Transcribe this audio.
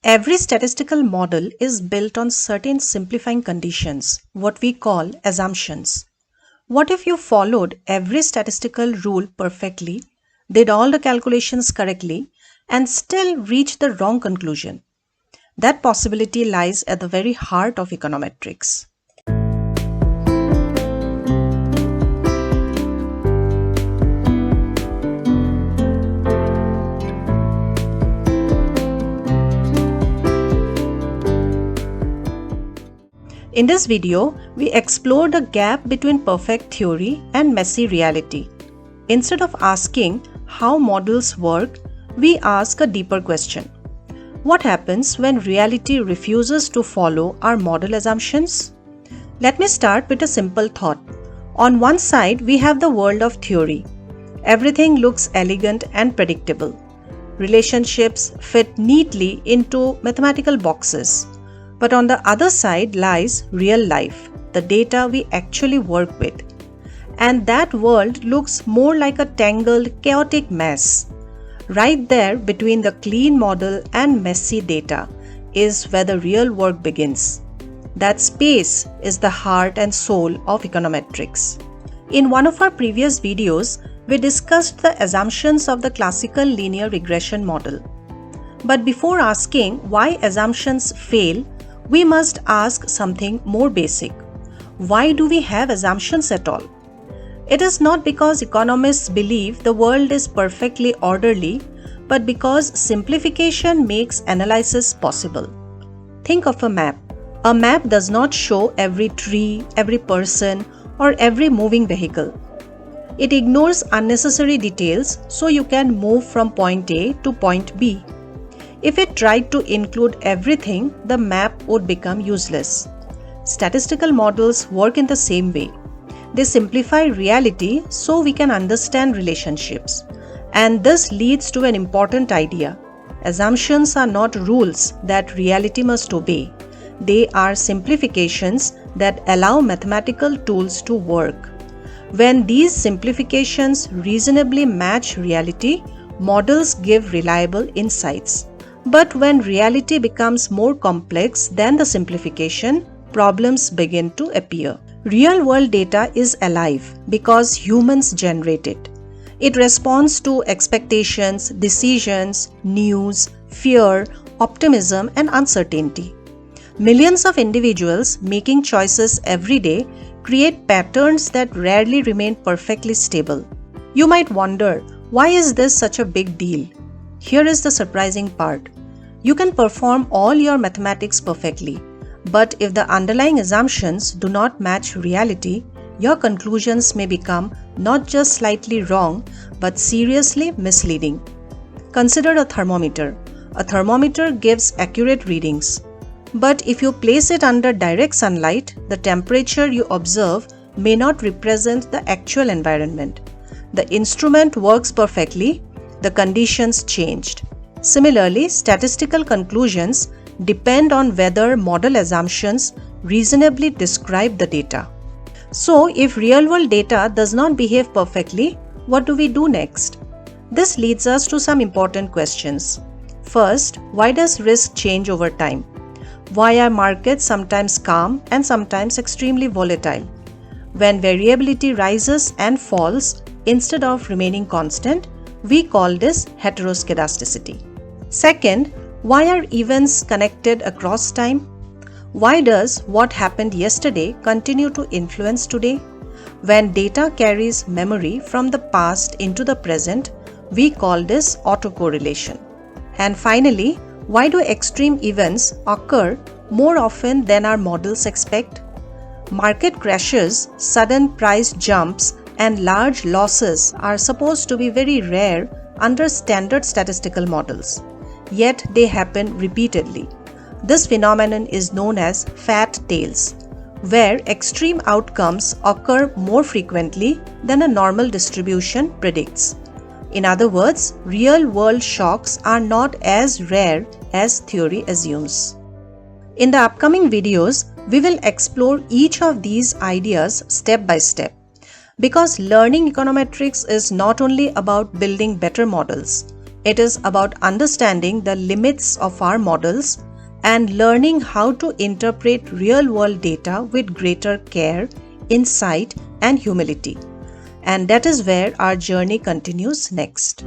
Every statistical model is built on certain simplifying conditions, what we call assumptions. What if you followed every statistical rule perfectly, did all the calculations correctly, and still reached the wrong conclusion? That possibility lies at the very heart of econometrics. In this video, we explore the gap between perfect theory and messy reality. Instead of asking how models work, we ask a deeper question. What happens when reality refuses to follow our model assumptions? Let me start with a simple thought. On one side, we have the world of theory. Everything looks elegant and predictable. Relationships fit neatly into mathematical boxes. But on the other side lies real life, the data we actually work with. And that world looks more like a tangled, chaotic mess. Right there between the clean model and messy data is where the real work begins. That space is the heart and soul of econometrics. In one of our previous videos, we discussed the assumptions of the classical linear regression model. But before asking why assumptions fail, we must ask something more basic. Why do we have assumptions at all? It is not because economists believe the world is perfectly orderly, but because simplification makes analysis possible. Think of a map. A map does not show every tree, every person, or every moving vehicle. It ignores unnecessary details so you can move from point A to point B. If it tried to include everything, the map would become useless. Statistical models work in the same way. They simplify reality so we can understand relationships. And this leads to an important idea. Assumptions are not rules that reality must obey. They are simplifications that allow mathematical tools to work. When these simplifications reasonably match reality, models give reliable insights. But when reality becomes more complex than the simplification, problems begin to appear. Real-world data is alive because humans generate it. It responds to expectations, decisions, news, fear, optimism, and uncertainty. Millions of individuals making choices every day create patterns that rarely remain perfectly stable. You might wonder, why is this such a big deal? Here is the surprising part. You can perform all your mathematics perfectly, but if the underlying assumptions do not match reality, your conclusions may become not just slightly wrong, but seriously misleading. Consider a thermometer. A thermometer gives accurate readings. But if you place it under direct sunlight, the temperature you observe may not represent the actual environment. The instrument works perfectly, the conditions changed. Similarly, statistical conclusions depend on whether model assumptions reasonably describe the data. So, if real-world data does not behave perfectly, what do we do next? This leads us to some important questions. First, why does risk change over time? Why are markets sometimes calm and sometimes extremely volatile? When variability rises and falls instead of remaining constant, we call this heteroskedasticity. Second, why are events connected across time? Why does what happened yesterday continue to influence today? When data carries memory from the past into the present, we call this autocorrelation. And finally, why do extreme events occur more often than our models expect? Market crashes, sudden price jumps, and large losses are supposed to be very rare under standard statistical models. Yet they happen repeatedly. This phenomenon is known as fat tails, where extreme outcomes occur more frequently than a normal distribution predicts. In other words, real-world shocks are not as rare as theory assumes. In the upcoming videos, we will explore each of these ideas step by step. Because learning econometrics is not only about building better models, It is about understanding the limits of our models and learning how to interpret real-world data with greater care, insight, and humility. And that is where our journey continues next.